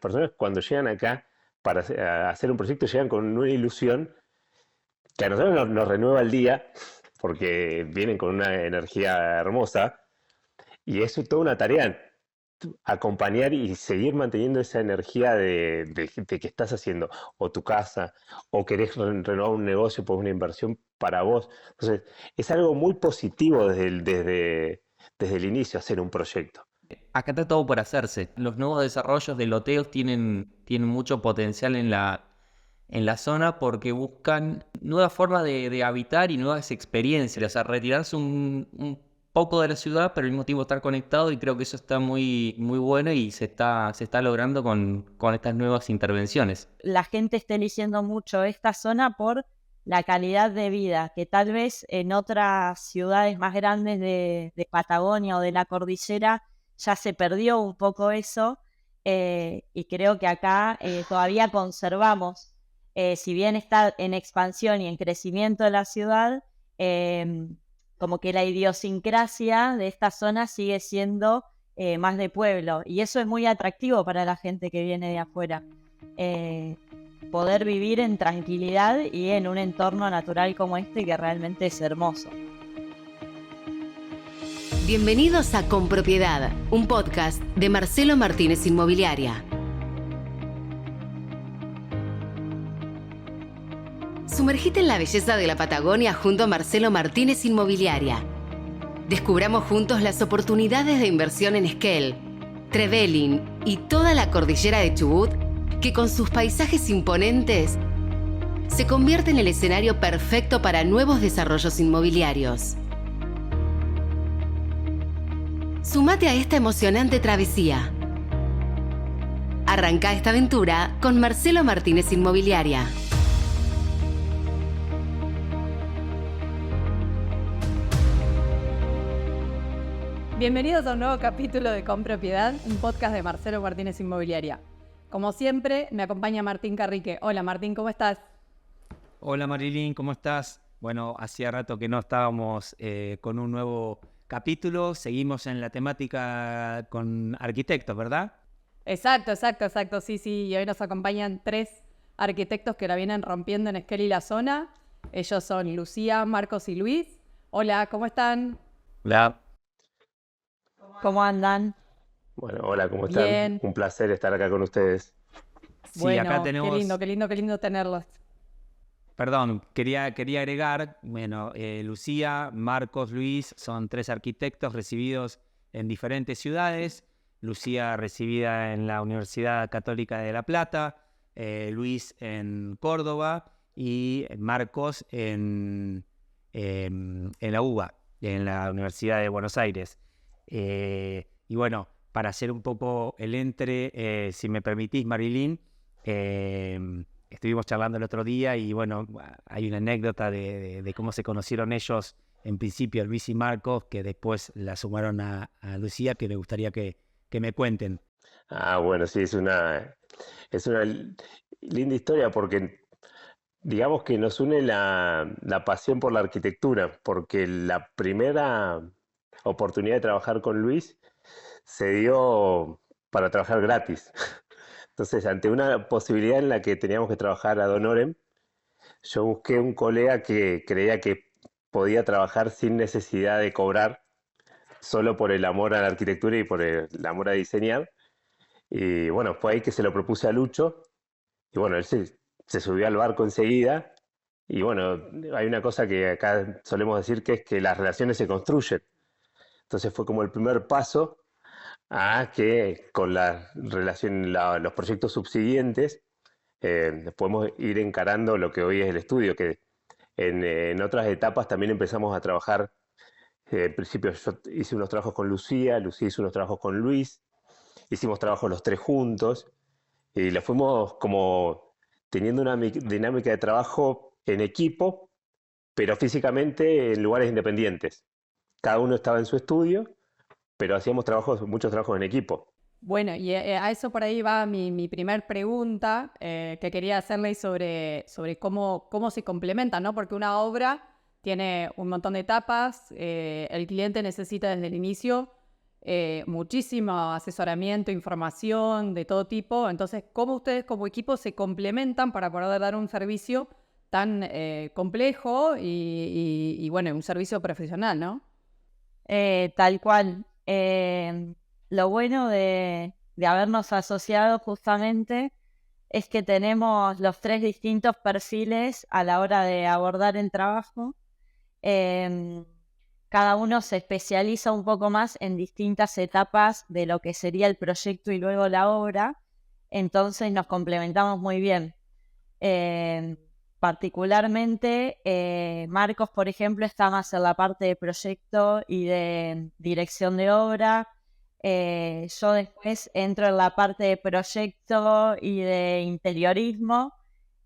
personas cuando llegan acá a hacer un proyecto llegan con una ilusión que a nosotros nos renueva el día porque vienen con una energía hermosa y es toda una tarea acompañar y seguir manteniendo esa energía de que estás haciendo o tu casa o querés renovar un negocio por una inversión para vos. Entonces, es algo muy positivo desde el inicio hacer un proyecto. Acá está todo por hacerse. Los nuevos desarrollos de loteos tienen mucho potencial en la zona porque buscan nuevas formas de habitar y nuevas experiencias. O sea, retirarse un poco de la ciudad, pero al mismo tiempo estar conectado, y creo que eso está muy, muy bueno y se está logrando con estas nuevas intervenciones. La gente está eligiendo mucho esta zona por la calidad de vida, que tal vez en otras ciudades más grandes de Patagonia o de la cordillera ya se perdió un poco eso, y creo que acá todavía conservamos, si bien está en expansión y en crecimiento la ciudad, como que la idiosincrasia de esta zona sigue siendo más de pueblo, y eso es muy atractivo para la gente que viene de afuera. Poder vivir en tranquilidad y en un entorno natural como este que realmente es hermoso. Bienvenidos a Con Propiedad, un podcast de Marcelo Martínez Inmobiliaria. Sumergite en la belleza de la Patagonia junto a Marcelo Martínez Inmobiliaria. Descubramos juntos las oportunidades de inversión en Esquel, Trevelin y toda la cordillera de Chubut, que con sus paisajes imponentes se convierte en el escenario perfecto para nuevos desarrollos inmobiliarios. Sumate a esta emocionante travesía. Arranca esta aventura con Marcelo Martínez Inmobiliaria. Bienvenidos a un nuevo capítulo de Con Propiedad, un podcast de Marcelo Martínez Inmobiliaria. Como siempre, me acompaña Martín Carrique. Hola Martín, ¿cómo estás? Hola Marilyn, ¿cómo estás? Bueno, hacía rato que no estábamos con un nuevo capítulo. Seguimos en la temática con arquitectos, ¿verdad? Exacto. Sí. Y hoy nos acompañan 3 arquitectos que la vienen rompiendo en Esquel y la zona. Ellos son Lucía, Marcos y Luis. Hola, ¿cómo están? Hola. ¿Cómo andan? Bueno, hola, ¿cómo están? Bien. Un placer estar acá con ustedes. Sí, Bueno, acá tenemos... qué lindo tenerlos. Perdón, quería agregar, bueno, Lucía, Marcos, Luis son 3 arquitectos recibidos en diferentes ciudades. Lucía recibida en la Universidad Católica de La Plata, Luis en Córdoba y Marcos en la UBA, en la Universidad de Buenos Aires. Y bueno, para hacer un poco el entre, si me permitís, Marilyn, estuvimos charlando el otro día y bueno, hay una anécdota de cómo se conocieron ellos, en principio Luis y Marcos, que después la sumaron a Lucía, que me gustaría que me cuenten. Bueno, sí, es una linda historia porque digamos que nos une la pasión por la arquitectura, porque la primera oportunidad de trabajar con Luis se dio para trabajar gratis. Entonces, ante una posibilidad en la que teníamos que trabajar ad honorem, yo busqué un colega que creía que podía trabajar sin necesidad de cobrar, solo por el amor a la arquitectura y por el amor a diseñar. Y bueno, fue ahí que se lo propuse a Lucho. Y bueno, él se subió al barco enseguida. Y bueno, hay una cosa que acá solemos decir que es que las relaciones se construyen. Entonces fue como el primer paso a que con los proyectos subsiguientes podemos ir encarando lo que hoy es el estudio, que en otras etapas también empezamos a trabajar. En principio yo hice unos trabajos con Lucía, Lucía hizo unos trabajos con Luis, hicimos trabajos los 3 juntos y lo fuimos como teniendo una dinámica de trabajo en equipo, pero físicamente en lugares independientes. Cada uno estaba en su estudio, pero hacíamos muchos trabajos en equipo. Bueno, y a eso por ahí va mi primer pregunta, que quería hacerle sobre cómo se complementan, ¿no? Porque una obra tiene un montón de etapas, el cliente necesita desde el inicio muchísimo asesoramiento, información de todo tipo. Entonces, ¿cómo ustedes como equipo se complementan para poder dar un servicio tan complejo y bueno, un servicio profesional, ¿no? Tal cual. Lo bueno de habernos asociado justamente es que tenemos los 3 distintos perfiles a la hora de abordar el trabajo. Cada uno se especializa un poco más en distintas etapas de lo que sería el proyecto y luego la obra, entonces nos complementamos muy bien. Particularmente, Marcos, por ejemplo, está más en la parte de proyecto y de dirección de obra. Yo después entro en la parte de proyecto y de interiorismo.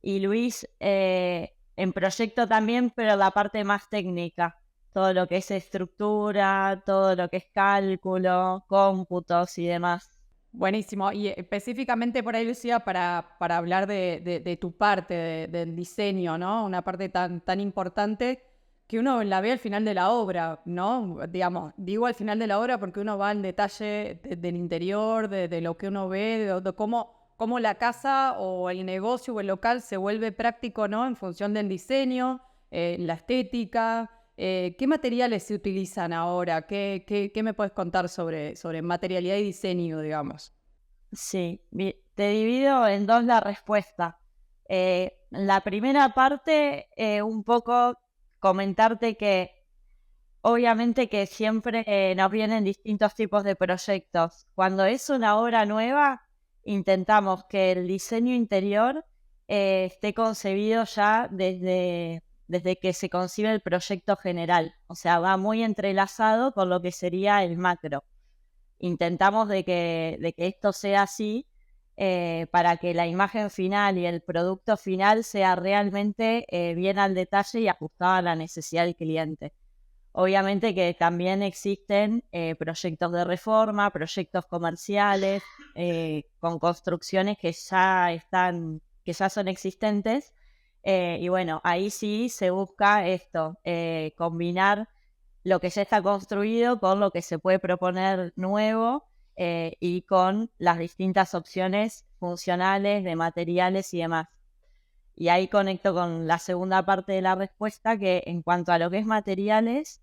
Y Luis en proyecto también, pero en la parte más técnica. Todo lo que es estructura, todo lo que es cálculo, cómputos y demás. Buenísimo. Y específicamente por ahí, Lucía, para hablar de tu parte, del diseño, ¿no? Una parte tan importante que uno la ve al final de la obra, ¿no? Digamos, digo al final de la obra porque uno va al detalle del interior, de lo que uno ve, de cómo la casa o el negocio o el local se vuelve práctico, ¿no? En función del diseño, la estética. ¿Qué materiales se utilizan ahora? ¿Qué me puedes contar sobre materialidad y diseño, digamos? Sí, te divido en 2 la respuesta. La primera parte, un poco comentarte que obviamente que siempre nos vienen distintos tipos de proyectos. Cuando es una obra nueva, intentamos que el diseño interior esté concebido ya desde que se concibe el proyecto general. O sea, va muy entrelazado con lo que sería el macro. Intentamos de que esto sea así para que la imagen final y el producto final sea realmente bien al detalle y ajustado a la necesidad del cliente. Obviamente que también existen proyectos de reforma, proyectos comerciales, con construcciones que ya son existentes. Y bueno, ahí sí se busca esto, combinar lo que ya está construido con lo que se puede proponer nuevo y con las distintas opciones funcionales de materiales y demás. Y ahí conecto con la segunda parte de la respuesta, que en cuanto a lo que es materiales,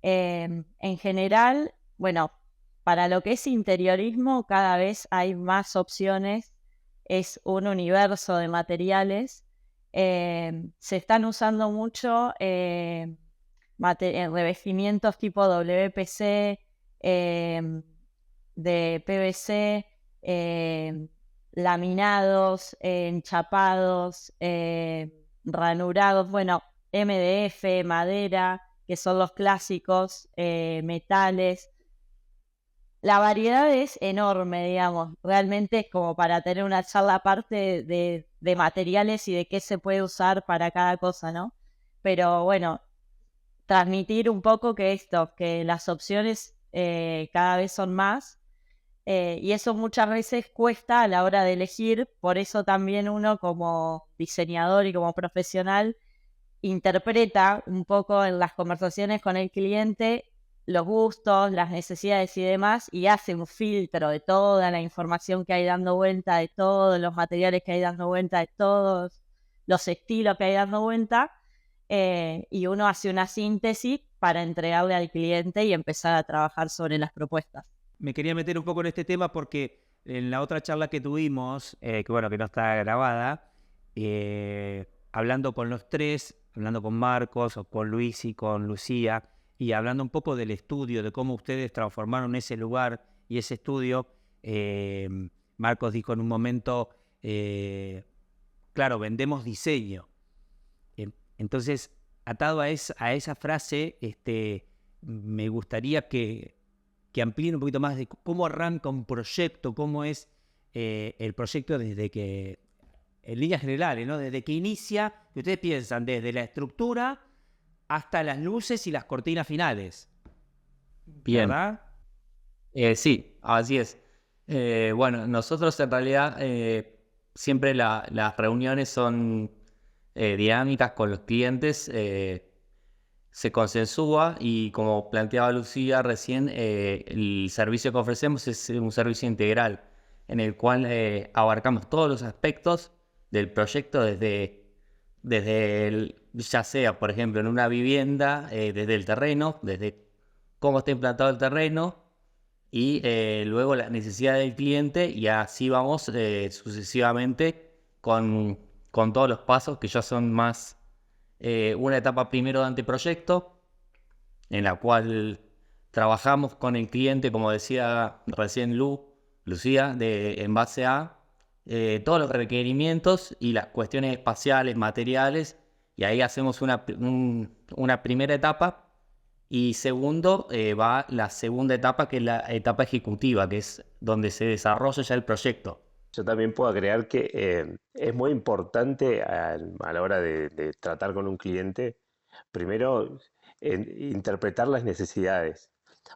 en general, bueno, para lo que es interiorismo cada vez hay más opciones, es un universo de materiales. Se están usando mucho revestimientos tipo WPC, de PVC, laminados, enchapados, ranurados, bueno, MDF, madera, que son los clásicos, metales. La variedad es enorme, digamos, realmente es como para tener una charla aparte de materiales y de qué se puede usar para cada cosa, ¿no? Pero bueno, transmitir un poco que las opciones cada vez son más y eso muchas veces cuesta a la hora de elegir, por eso también uno como diseñador y como profesional interpreta un poco en las conversaciones con el cliente los gustos, las necesidades y demás, y hace un filtro de toda la información que hay dando vuelta, de todos los materiales que hay dando vuelta, de todos los estilos que hay dando vuelta, y uno hace una síntesis para entregarle al cliente y empezar a trabajar sobre las propuestas. Me quería meter un poco en este tema porque en la otra charla que tuvimos, que bueno, que no está grabada, hablando con los tres, hablando con Marcos, o con Luis y con Lucía, y hablando un poco del estudio, de cómo ustedes transformaron ese lugar y ese estudio, Marcos dijo en un momento, claro, vendemos diseño. Entonces, atado a esa frase, me gustaría que amplíen un poquito más de cómo arranca un proyecto, cómo es el proyecto desde que, en líneas generales, ¿no? Desde que inicia, que ustedes piensan, desde la estructura hasta las luces y las cortinas finales. Bien. ¿Verdad? Sí, así es. Bueno, nosotros en realidad siempre las reuniones son dinámicas con los clientes. se consensúa y como planteaba Lucía recién, el servicio que ofrecemos es un servicio integral en el cual abarcamos todos los aspectos del proyecto ya sea, por ejemplo, en una vivienda, desde el terreno, desde cómo está implantado el terreno y luego las necesidades del cliente y así vamos sucesivamente con todos los pasos que ya son más una etapa primero de anteproyecto en la cual trabajamos con el cliente, como decía recién Lucía, en base a todos los requerimientos y las cuestiones espaciales, materiales, y ahí hacemos una primera etapa. Y segundo, va la segunda etapa, que es la etapa ejecutiva, que es donde se desarrolla ya el proyecto. Yo también puedo agregar que es muy importante a la hora de tratar con un cliente, primero interpretar las necesidades.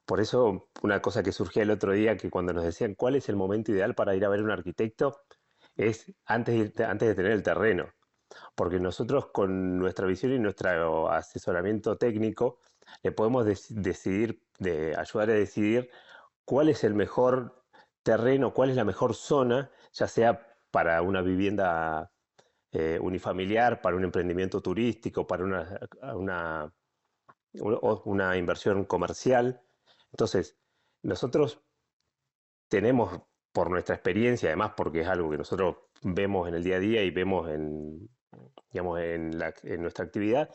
Por eso, una cosa que surgía el otro día, que cuando nos decían cuál es el momento ideal para ir a ver un arquitecto, es antes de tener el terreno. Porque nosotros con nuestra visión y nuestro asesoramiento técnico le podemos ayudar a decidir cuál es el mejor terreno, cuál es la mejor zona, ya sea para una vivienda unifamiliar, para un emprendimiento turístico, para una inversión comercial. Entonces, nosotros tenemos, por nuestra experiencia, además porque es algo que nosotros vemos en el día a día y vemos digamos, en nuestra actividad,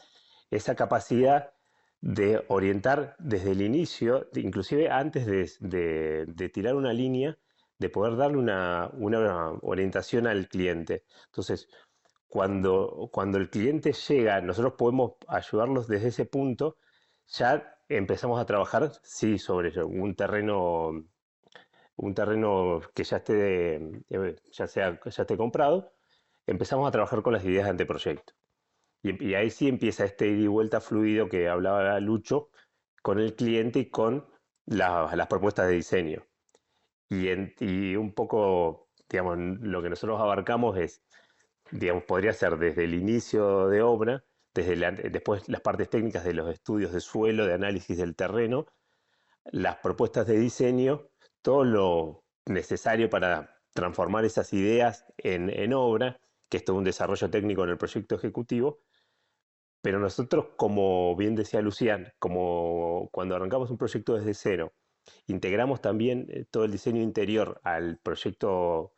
esa capacidad de orientar desde el inicio, inclusive antes de tirar una línea, de poder darle una orientación al cliente. Entonces, cuando el cliente llega, nosotros podemos ayudarlos desde ese punto, ya empezamos a trabajar, sí, sobre un terreno que ya esté comprado, empezamos a trabajar con las ideas de anteproyecto. Y ahí sí empieza este ida y vuelta fluido que hablaba Lucho con el cliente y con las propuestas de diseño. Y un poco, digamos, lo que nosotros abarcamos es, digamos, podría ser desde el inicio de obra, después las partes técnicas de los estudios de suelo, de análisis del terreno, las propuestas de diseño, todo lo necesario para transformar esas ideas en obra, que es todo un desarrollo técnico en el proyecto ejecutivo. Pero nosotros, como bien decía Lucián, como cuando arrancamos un proyecto desde cero, integramos también todo el diseño interior al proyecto,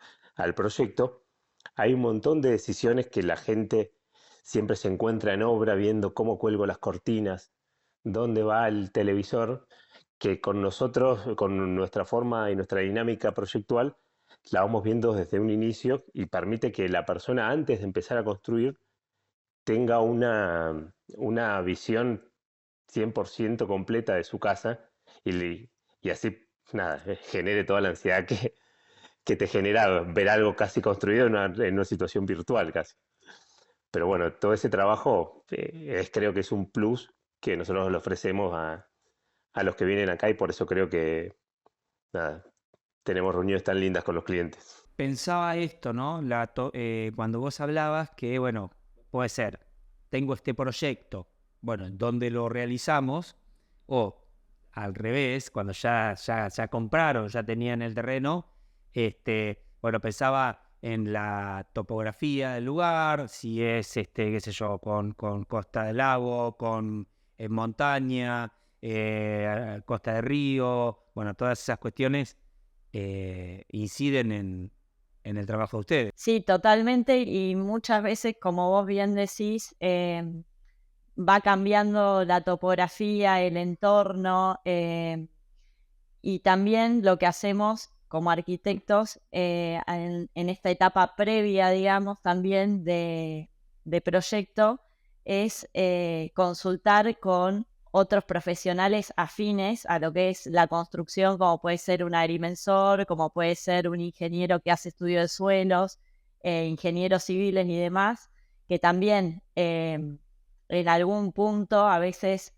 hay un montón de decisiones que la gente siempre se encuentra en obra viendo cómo cuelgo las cortinas, dónde va el televisor, que con nosotros, con nuestra forma y nuestra dinámica proyectual, la vamos viendo desde un inicio y permite que la persona antes de empezar a construir tenga una visión 100% completa de su casa y así, nada, genere toda la ansiedad que te genera ver algo casi construido en una situación virtual casi. Pero bueno, todo ese trabajo creo que es un plus que nosotros le ofrecemos a los que vienen acá y por eso creo que, nada, tenemos reuniones tan lindas con los clientes. Pensaba esto, ¿no? Cuando vos hablabas que, bueno, puede ser, tengo este proyecto, bueno, ¿dónde lo realizamos? O al revés, cuando ya compraron, ya tenían el terreno, bueno, pensaba en la topografía del lugar, si es, qué sé yo, con costa del lago, con montaña, costa de río, bueno, todas esas cuestiones inciden en el trabajo de ustedes. Sí, totalmente, y muchas veces, como vos bien decís, va cambiando la topografía, el entorno, y también lo que hacemos como arquitectos en esta etapa previa, digamos, también de proyecto, es consultar con otros profesionales afines a lo que es la construcción, como puede ser un agrimensor, como puede ser un ingeniero que hace estudio de suelos, ingenieros civiles y demás, que también en algún punto, a veces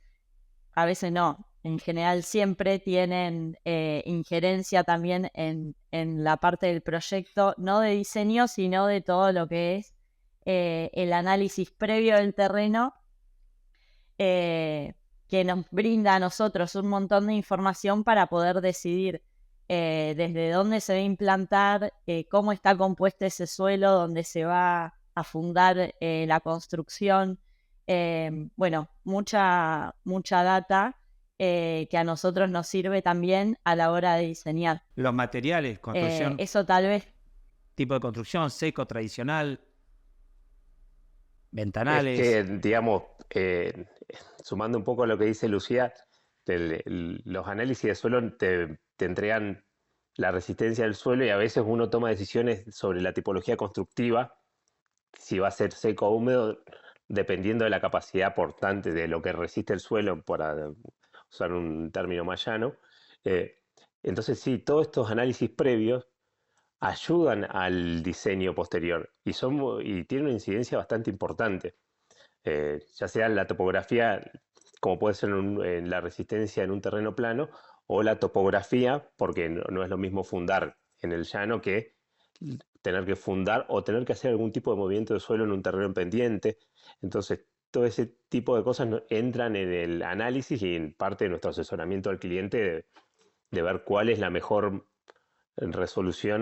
no, en general siempre tienen injerencia también en la parte del proyecto, no de diseño, sino de todo lo que es el análisis previo del terreno. que nos brinda a nosotros un montón de información para poder decidir desde dónde se va a implantar, cómo está compuesto ese suelo, dónde se va a fundar la construcción. Bueno, mucha data que a nosotros nos sirve también a la hora de diseñar. Los materiales, construcción, Eso tal vez. tipo de construcción, seco, tradicional, Es ventanales. que, digamos, sumando un poco a lo que dice Lucía, los análisis de suelo te entregan la resistencia del suelo y a veces uno toma decisiones sobre la tipología constructiva, si va a ser seco o húmedo, dependiendo de la capacidad portante de lo que resiste el suelo, para usar un término más llano. Eh, entonces, sí, todos estos análisis previos ayudan al diseño posterior y tienen una incidencia bastante importante. Ya sea la topografía, como puede ser en la resistencia en un terreno plano, o la topografía, porque no es lo mismo fundar en el llano que tener que fundar o tener que hacer algún tipo de movimiento de suelo en un terreno en pendiente. Entonces, todo ese tipo de cosas entran en el análisis y en parte de nuestro asesoramiento al cliente de ver cuál es la mejor resolución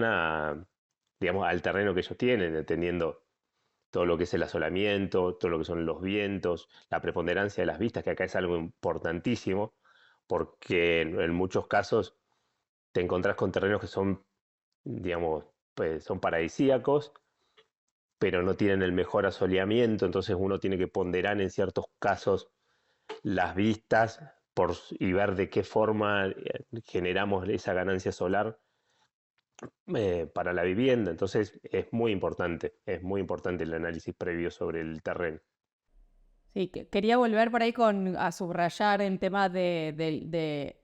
digamos, al terreno que ellos tienen, entendiendo todo lo que es el asolamiento, todo lo que son los vientos, la preponderancia de las vistas, que acá es algo importantísimo, porque en muchos casos te encontrás con terrenos que son, digamos, pues, son paradisíacos, pero no tienen el mejor asoleamiento, entonces uno tiene que ponderar en ciertos casos las vistas y ver de qué forma generamos esa ganancia solar para la vivienda. Entonces es muy importante el análisis previo sobre el terreno. Sí, quería volver por ahí a subrayar el tema de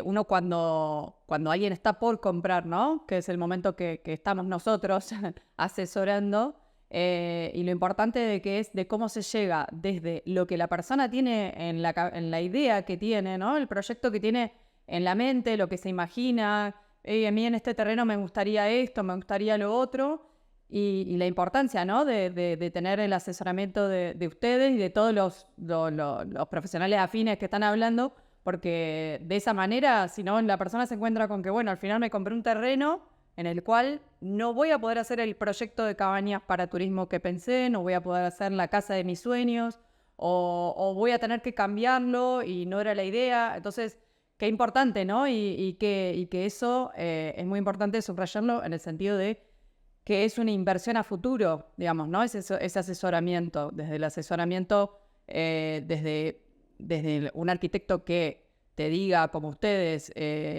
uno cuando alguien está por comprar, ¿no? Que es el momento que estamos nosotros asesorando, y lo importante de cómo se llega desde lo que la persona tiene en la idea que tiene, ¿no? El proyecto que tiene en la mente, lo que se imagina. A mí en este terreno me gustaría esto, me gustaría lo otro. Y la importancia, ¿no? de tener el asesoramiento de ustedes y de todos los profesionales afines que están hablando, porque de esa manera, si no, la persona se encuentra con que, bueno, al final me compré un terreno en el cual no voy a poder hacer el proyecto de cabañas para turismo que pensé, no voy a poder hacer la casa de mis sueños, o voy a tener que cambiarlo y no era la idea. Entonces, qué importante, ¿no? Y que eso es muy importante subrayarlo en el sentido de que es una inversión a futuro, digamos, ¿no? Ese asesoramiento, desde el asesoramiento, desde un arquitecto que te diga, como ustedes,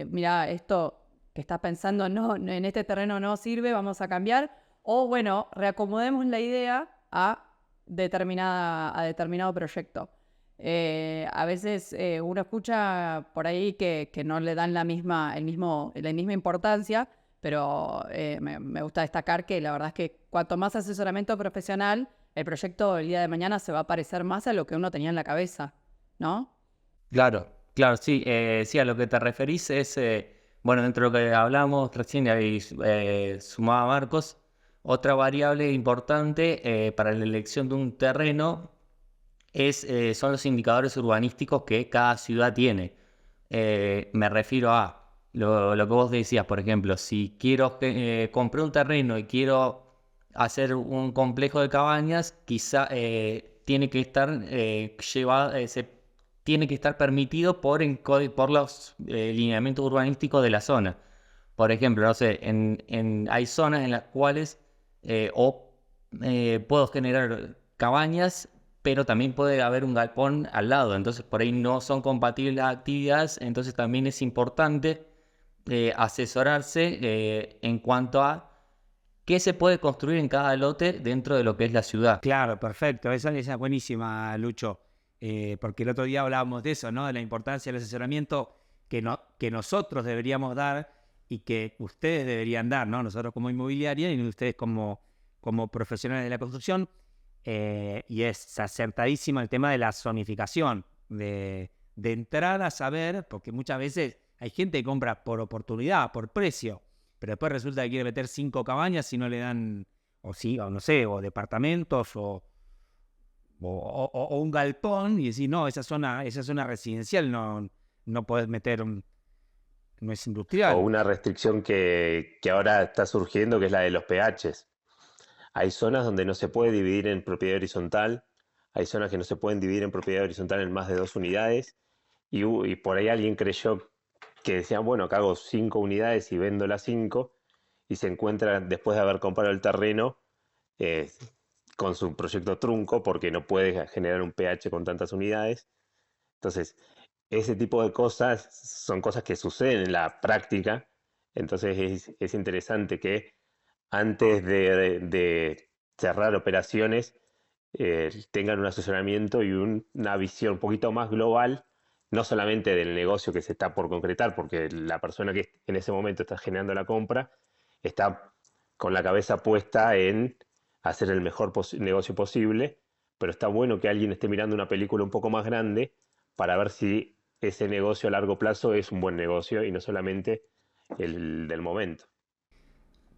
mira, esto que estás pensando no, en este terreno no sirve, vamos a cambiar, o bueno, reacomodemos la idea a determinado proyecto. A veces uno escucha por ahí que no le dan la misma importancia, pero me gusta destacar que la verdad es que cuanto más asesoramiento profesional, el proyecto el día de mañana se va a parecer más a lo que uno tenía en la cabeza, ¿no? Claro, sí, sí, a lo que te referís es, bueno, dentro de lo que hablamos recién, ahí sumaba Marcos, otra variable importante para la elección de un terreno son los indicadores urbanísticos que cada ciudad tiene. Me refiero a lo que vos decías, por ejemplo, si quiero compré un terreno y quiero hacer un complejo de cabañas, quizá tiene que estar tiene que estar permitido por los lineamientos urbanísticos de la zona. Por ejemplo, no sé, hay zonas en las cuales puedo generar cabañas, pero también puede haber un galpón al lado, entonces por ahí no son compatibles las actividades, entonces también es importante asesorarse en cuanto a qué se puede construir en cada lote dentro de lo que es la ciudad. Claro, perfecto. Esa es buenísima, Lucho. Porque el otro día hablábamos de eso, ¿no? De la importancia del asesoramiento que nosotros deberíamos dar y que ustedes deberían dar, ¿no? Nosotros como inmobiliaria y ustedes como profesionales de la construcción. Y es acertadísimo el tema de la zonificación, de entrar a saber, porque muchas veces hay gente que compra por oportunidad, por precio, pero después resulta que quiere meter 5 cabañas y no le dan, o no sé, o departamentos, o o un galpón y decir, no, esa zona residencial no podés meter, no es O industrial. una restricción que ahora está surgiendo, que es la de los pHs. Hay zonas donde no se puede dividir en propiedad horizontal, hay zonas que no se pueden dividir en propiedad horizontal en más de 2 unidades, y por ahí alguien creyó que decían, bueno, acá hago 5 unidades y vendo las 5, y se encuentra, después de haber comprado el terreno, eh, con su proyecto trunco, porque no puede generar un pH con tantas unidades. Entonces, ese tipo de cosas son cosas que suceden en la práctica. Entonces es interesante que antes de cerrar operaciones tengan un asesoramiento y una visión un poquito más global, no solamente del negocio que se está por concretar, porque la persona que en ese momento está generando la compra está con la cabeza puesta en hacer el mejor negocio posible, pero está bueno que alguien esté mirando una película un poco más grande para ver si ese negocio a largo plazo es un buen negocio y no solamente el del momento.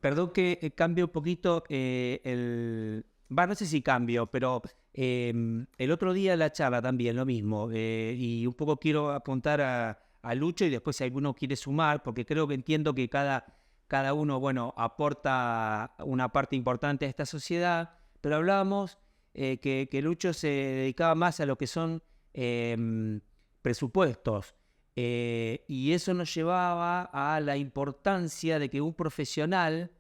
Perdón que cambie un poquito no sé si cambio, pero el otro día la charla también, lo mismo. Y un poco quiero apuntar a Lucho y después si alguno quiere sumar, porque creo que entiendo que cada uno, bueno, aporta una parte importante a esta sociedad, pero hablábamos que Lucho se dedicaba más a lo que son presupuestos. Y eso nos llevaba a la importancia de que un profesional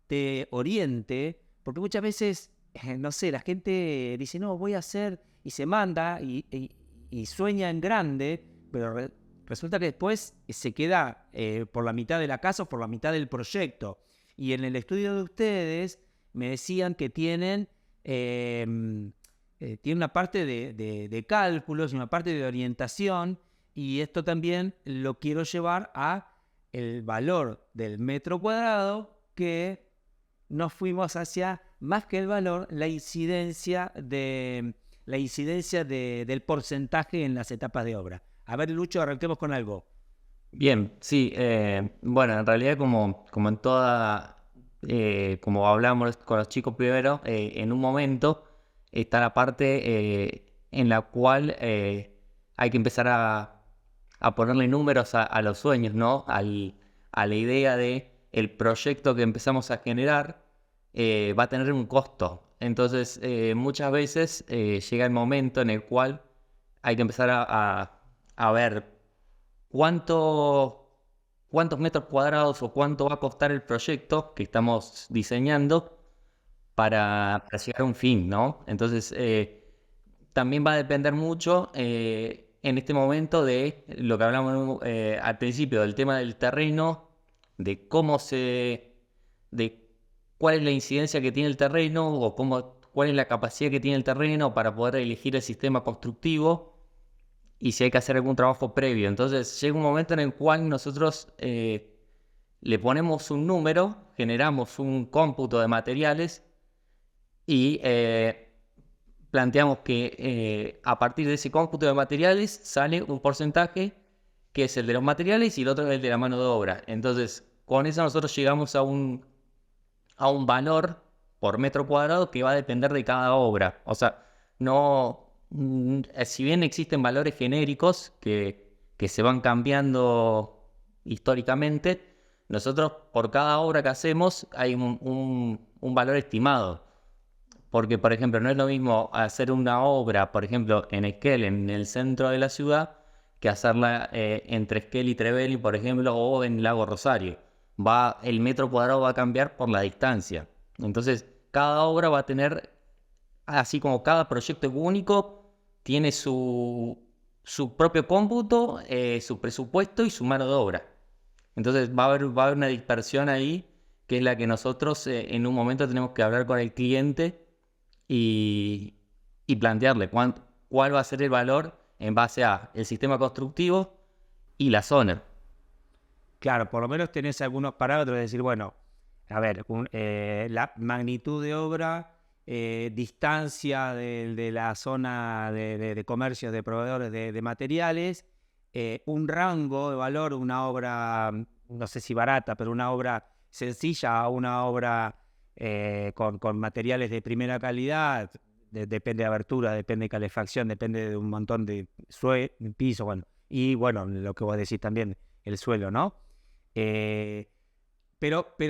te oriente, porque muchas veces, no sé, la gente dice, no, voy a hacer, y se manda, y sueña en grande, pero resulta que después se queda por la mitad de la casa o por la mitad del proyecto. Y en el estudio de ustedes me decían que tienen una parte de cálculos y una parte de orientación, y esto también lo quiero llevar a el valor del metro cuadrado, que nos fuimos hacia, más que el valor, la incidencia del porcentaje en las etapas de obra. A ver, Lucho, arranquemos con algo. Bien, sí, bueno, en realidad como en toda, como hablamos con los chicos primero, en un momento está la parte en la cual hay que empezar a ponerle números a los sueños, ¿no? A la idea de el proyecto que empezamos a generar va a tener un costo. Entonces, muchas veces llega el momento en el cual hay que empezar a ver cuántos metros cuadrados o cuánto va a costar el proyecto que estamos diseñando para llegar a un fin, ¿no? Entonces, también va a depender mucho en este momento de lo que hablamos al principio, del tema del terreno, de de cuál es la incidencia que tiene el terreno o cuál es la capacidad que tiene el terreno para poder elegir el sistema constructivo y si hay que hacer algún trabajo previo. Entonces llega un momento en el cual nosotros le ponemos un número, generamos un cómputo de materiales y planteamos que a partir de ese cómputo de materiales sale un porcentaje que es el de los materiales y el otro es el de la mano de obra. Entonces, con eso nosotros llegamos a un valor por metro cuadrado que va a depender de cada obra. O sea, no, si bien existen valores genéricos que se van cambiando históricamente, nosotros por cada obra que hacemos hay un valor estimado. Porque, por ejemplo, no es lo mismo hacer una obra, por ejemplo, en Esquel, en el centro de la ciudad, que hacerla entre Esquel y Trevelin, por ejemplo, o en Lago Rosario. El metro cuadrado va a cambiar por la distancia. Entonces, cada obra va a tener, así como cada proyecto único, tiene su propio cómputo, su presupuesto y su mano de obra. Entonces, va a haber una dispersión ahí, que es la que nosotros en un momento tenemos que hablar con el cliente y plantearle cuál va a ser el valor en base a el sistema constructivo y la zona. Claro, por lo menos tenés algunos parámetros de decir, bueno, a ver, la magnitud de obra, distancia de la zona de comercios, de proveedores de materiales, un rango de valor, una obra, no sé si barata, pero una obra sencilla a una obra con materiales de primera calidad, depende de abertura, depende de calefacción, depende de un montón de piso, bueno, y bueno, lo que vos decís también, el suelo, ¿no? Pero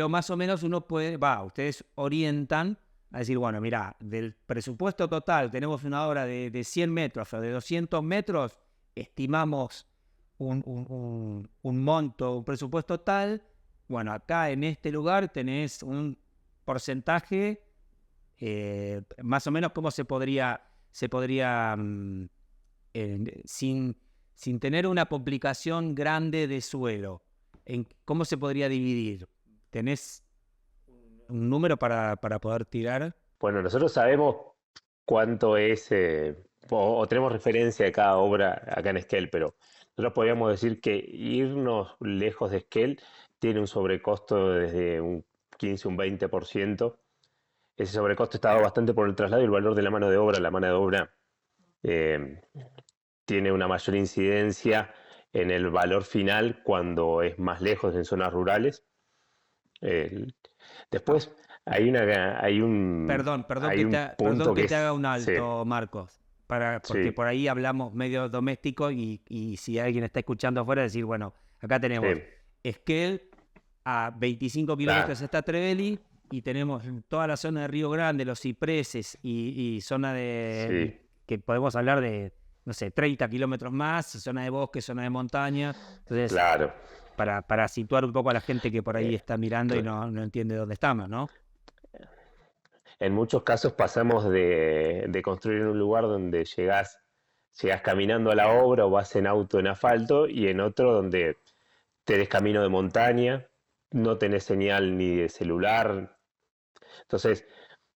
más o menos ustedes orientan a decir, bueno, mira, del presupuesto total tenemos una obra de 100 metros o de 200 metros, estimamos un monto, un presupuesto tal, bueno, acá en este lugar tenés un porcentaje, más o menos cómo se podría sin tener una complicación grande de suelo, ¿cómo se podría dividir? ¿Tenés un número para poder tirar? Bueno, nosotros sabemos cuánto es, o tenemos referencia de cada obra acá en Esquel, pero nosotros podríamos decir que irnos lejos de Esquel tiene un sobrecosto desde un 15, un 20%. Ese sobrecosto está dado bastante por el traslado y el valor de la mano de obra. La mano de obra tiene una mayor incidencia en el valor final cuando es más lejos, en zonas rurales. Después hay un Perdón punto que te haga un sí, alto, Marcos, porque sí, por ahí hablamos medio doméstico y si alguien está escuchando afuera, decir, bueno, acá tenemos sí, Esquel, a 25 kilómetros claro, está Trevelin, y tenemos toda la zona de Río Grande, los cipreses y zona sí, que podemos hablar de, no sé, 30 kilómetros más, zona de bosque, zona de montaña. Entonces, claro. para situar un poco a la gente que por ahí Eh, está mirando y cl- no entiende dónde estamos, ¿no? En muchos casos pasamos de construir en un lugar donde llegás caminando a la obra o vas en auto en asfalto, y en otro donde tenés camino de montaña, no tenés señal ni de celular. Entonces,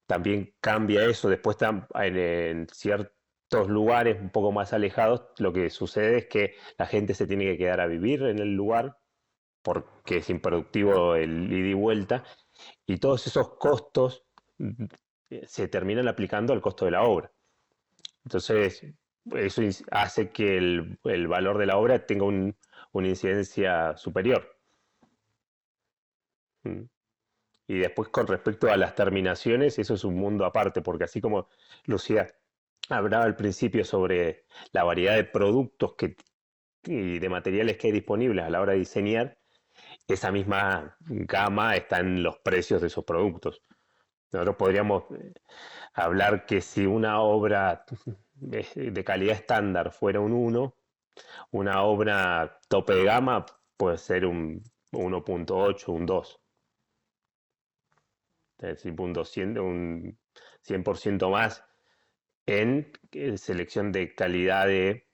también cambia eso. Después, en ciertos lugares un poco más alejados, lo que sucede es que la gente se tiene que quedar a vivir en el lugar porque es improductivo el ida y vuelta, y todos esos costos se terminan aplicando al costo de la obra. Entonces, eso hace que el valor de la obra tenga una incidencia superior. Mm. Y después, con respecto a las terminaciones, eso es un mundo aparte, porque así como Lucía hablaba al principio sobre la variedad de productos y de materiales que hay disponibles a la hora de diseñar, esa misma gama está en los precios de esos productos. Nosotros podríamos hablar que si una obra de calidad estándar fuera un 1, una obra tope de gama puede ser un 1.8, un 2. Es decir, un 100% más en selección de calidad de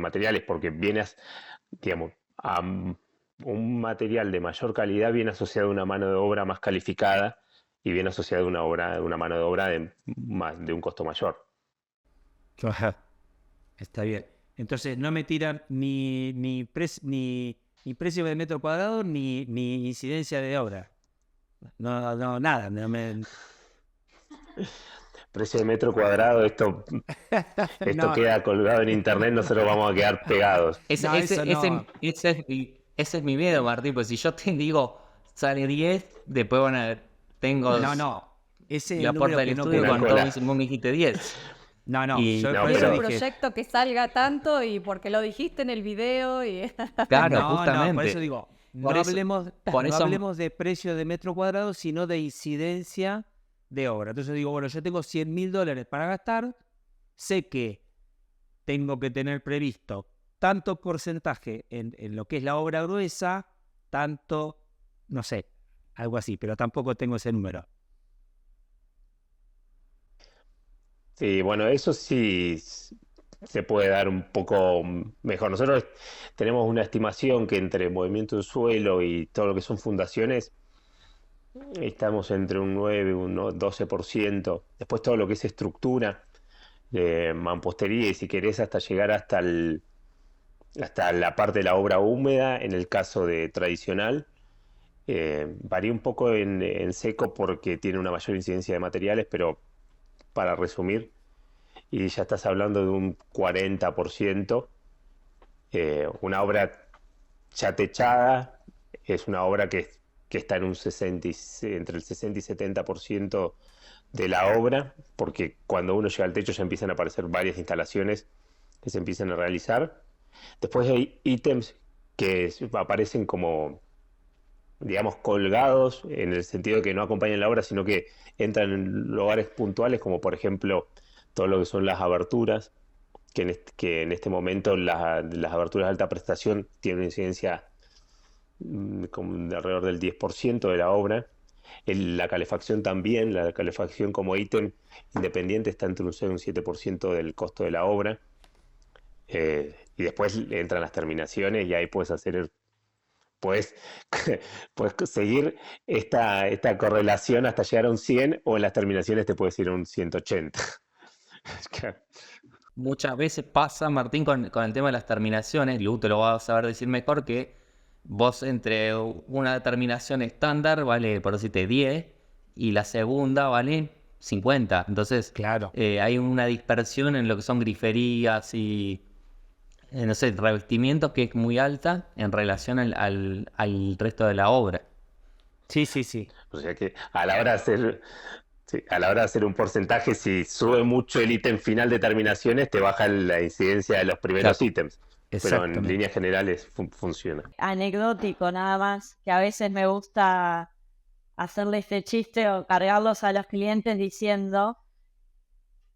materiales, porque digamos, a un material de mayor calidad viene asociado a una mano de obra más calificada y viene asociado a una mano de obra de un costo mayor. Ajá. Está bien. Entonces no me tiran ni precio de metro cuadrado ni incidencia de obra. No, nada. Precio de metro cuadrado, esto No, queda colgado en internet, nosotros vamos a quedar pegados. Ese, no, ese, eso ese, no. ese es mi miedo, Martín, pues si yo te digo sale 10, después tengo No. Ese es la el puerta número del que no estudio Una queremos. con todo, cola. vos me dijiste 10. No, Y yo No, por Quiero eso un pero dije. proyecto que salga tanto y porque lo dijiste en el video y claro, No, por eso justamente. digo, Por eso, por no eso, hablemos de precio de metro cuadrado, sino de incidencia de obra. Entonces digo, bueno, yo tengo $100.000 para gastar, sé que tengo que tener previsto tanto porcentaje en lo que es la obra gruesa, tanto, no sé, algo así, pero tampoco tengo ese número. sí, bueno, eso sí se puede dar un poco mejor. Nosotros tenemos una estimación que entre movimiento del suelo y todo lo que son fundaciones, estamos entre un 9 y un 12%. Después todo lo que es estructura, mampostería, y si querés hasta llegar hasta la parte de la obra húmeda, en el caso de tradicional, varía un poco en seco porque tiene una mayor incidencia de materiales, pero para resumir, y ya estás hablando de un 40%. Una obra ya techada es una obra que que está en un 60 entre el 60 y 70% de la obra, porque cuando uno llega al techo ya empiezan a aparecer varias instalaciones que se empiezan a realizar. Después hay ítems que aparecen como, digamos, colgados, en el sentido de que no acompañan la obra, sino que entran en lugares puntuales, como por ejemplo todo lo que son las aberturas, que en este momento las aberturas de alta prestación tienen una incidencia como de alrededor del 10% de la obra. La calefacción también, la calefacción como ítem independiente está entre un 6 y un 7% del costo de la obra. Y después entran las terminaciones y ahí puedes hacer, puedes, puedes seguir esta correlación hasta llegar a un 100, o en las terminaciones te puedes ir a un 180. Muchas veces pasa, Martín, con el tema de las terminaciones, Lu te lo vas a saber decir mejor, que vos entre una terminación estándar vale, por decirte, 10 y la segunda vale 50. Entonces, Claro. hay una dispersión en lo que son griferías y, no sé, revestimientos que es muy alta en relación al resto de la obra. Sí, sí, sí. O sea que a la hora de hacer, sí, a la hora de hacer un porcentaje, si sube mucho el ítem final de terminaciones, te baja la incidencia de los primeros Claro, ítems. Pero en Exactamente. líneas generales funciona. Anecdótico nada más, que a veces me gusta hacerle este chiste o cargarlos a los clientes diciendo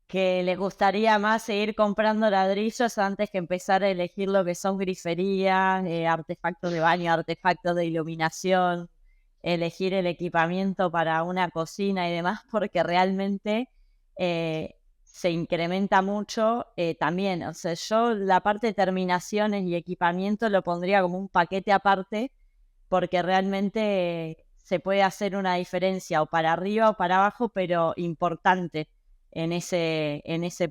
que les gustaría más seguir comprando ladrillos antes que empezar a elegir lo que son griferías, artefactos de baño, artefactos de iluminación, elegir el equipamiento para una cocina y demás, porque realmente se incrementa mucho también. O sea, yo la parte de terminaciones y equipamiento lo pondría como un paquete aparte, porque realmente se puede hacer una diferencia o para arriba o para abajo, pero importante en ese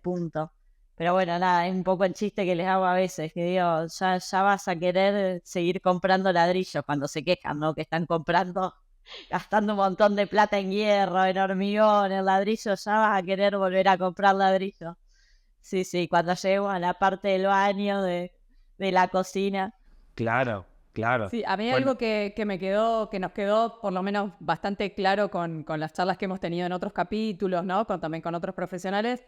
punto. Pero bueno, nada, es un poco el chiste que les hago a veces, que digo, ya vas a querer seguir comprando ladrillos cuando se quejan, ¿no? Que están comprando, gastando un montón de plata en hierro, en hormigón, en ladrillo, ya vas a querer volver a comprar ladrillo. Sí, sí, cuando llego a la parte del baño, de la cocina. Claro, claro. Sí, a mí Bueno, algo que nos quedó por lo menos bastante claro con las charlas que hemos tenido en otros capítulos, ¿no? También con otros profesionales,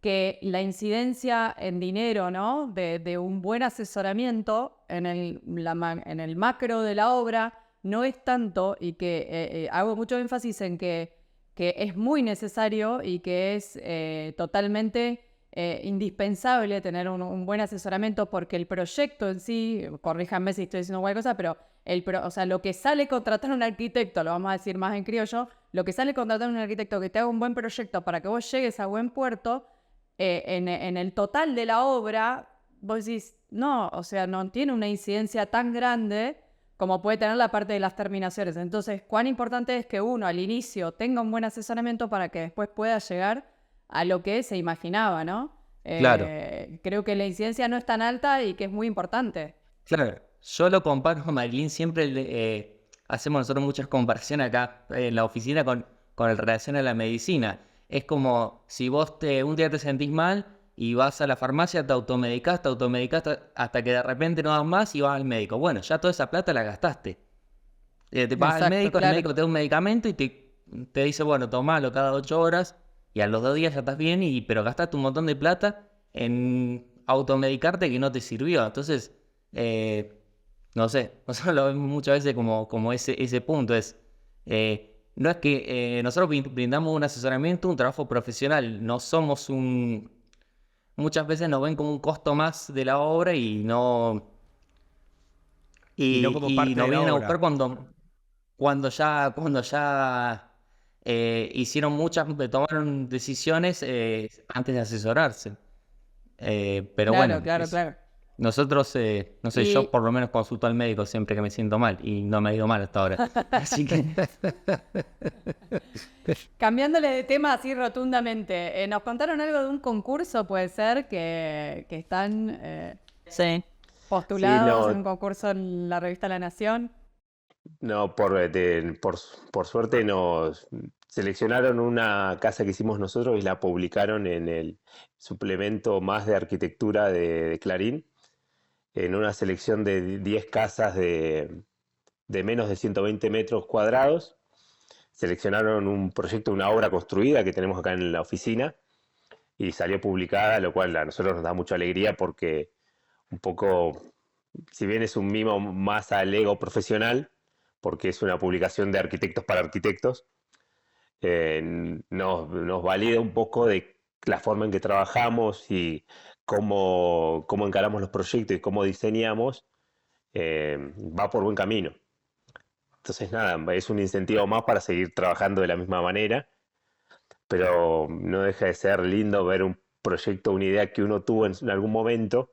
que la incidencia en dinero, ¿no? De un buen asesoramiento en en el macro de la obra no es tanto, y que hago mucho énfasis en que es muy necesario y que es totalmente indispensable tener un buen asesoramiento, porque el proyecto en sí, corríjanme si estoy diciendo cualquier cosa, pero o sea, lo que sale contratar un arquitecto, lo vamos a decir más en criollo, lo que sale contratar un arquitecto que te haga un buen proyecto para que vos llegues a buen puerto, en el total de la obra, vos decís, no, o sea, no tiene una incidencia tan grande como puede tener la parte de las terminaciones. Entonces, cuán importante es que uno al inicio tenga un buen asesoramiento para que después pueda llegar a lo que se imaginaba, ¿no? claro, Creo que la incidencia no es tan alta y que es muy importante. claro. Yo lo comparo con Marilyn, siempre hacemos nosotros muchas comparaciones acá en la oficina con relación a la medicina. Es como si vos un día te sentís mal y vas a la farmacia, te automedicás hasta que de repente no das más y vas al médico. Bueno, ya toda esa plata la gastaste. Te vas al Exacto, médico, el claro. médico te da un medicamento y te dice, bueno, tomalo cada 8 horas y a los 2 días ya estás bien, pero gastaste un montón de plata en automedicarte que no te sirvió. Entonces, no sé, nosotros lo vemos muchas veces como ese punto. No es que nosotros brindamos un asesoramiento, un trabajo profesional, no somos muchas veces nos ven como un costo más de la obra y y no como y parte nos de la vienen a obra. buscar cuando ya hicieron tomaron decisiones antes de asesorarse. Pero Claro, bueno, claro, claro. nosotros, no sé, yo Y por lo menos consulto al médico siempre que me siento mal y no me ha ido mal hasta ahora. Así que, cambiándole de tema así rotundamente, nos contaron algo de un concurso, puede ser, que están Sí. Sí, postulados en un concurso en la revista La Nación. no, por suerte nos seleccionaron una casa que hicimos nosotros y la publicaron en el suplemento más de arquitectura de Clarín, en una selección de 10 casas de menos de 120 metros cuadrados. Seleccionaron un proyecto, una obra construida que tenemos acá en la oficina y salió publicada, lo cual a nosotros nos da mucha alegría porque un poco, si bien es un mimo más al ego profesional, porque es una publicación de arquitectos para arquitectos, nos valida un poco de la forma en que trabajamos y cómo encaramos los proyectos y cómo diseñamos, va por buen camino. Entonces, nada, es un incentivo más para seguir trabajando de la misma manera, pero no deja de ser lindo ver un proyecto, una idea que uno tuvo en algún momento,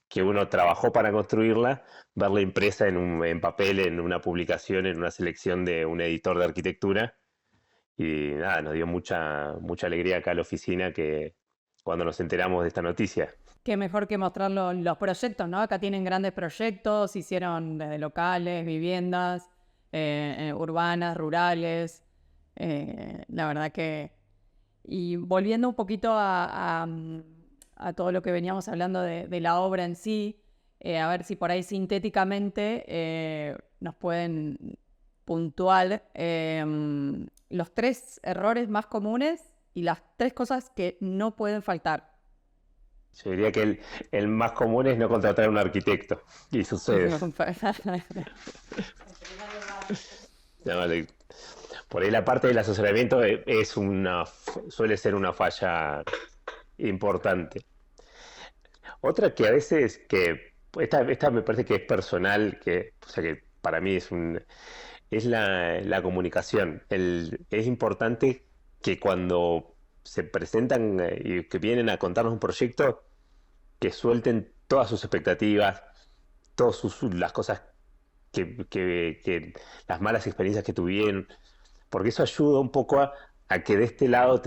que uno trabajó para construirla, verla impresa en papel, en una publicación, en una selección de un editor de arquitectura. Y nada, nos dio mucha alegría acá a la oficina que cuando nos enteramos de esta noticia. Qué mejor que mostrarlo en los proyectos, ¿no? Acá tienen grandes proyectos, hicieron desde locales, viviendas, urbanas, rurales. La verdad que... Y volviendo un poquito a todo lo que veníamos hablando de la obra en sí, a ver si por ahí sintéticamente nos pueden puntuar los 3 errores más comunes y las 3 cosas que no pueden faltar. Yo diría que el más común es no contratar a un arquitecto, y sucede. No, por ahí la parte del asesoramiento suele ser una falla importante. Otra que a veces, esta me parece que es personal, o sea que para mí es la comunicación. Es importante que cuando se presentan y que vienen a contarnos un proyecto, que suelten todas sus expectativas, todas las cosas las malas experiencias que tuvieron, porque eso ayuda un poco a que de este lado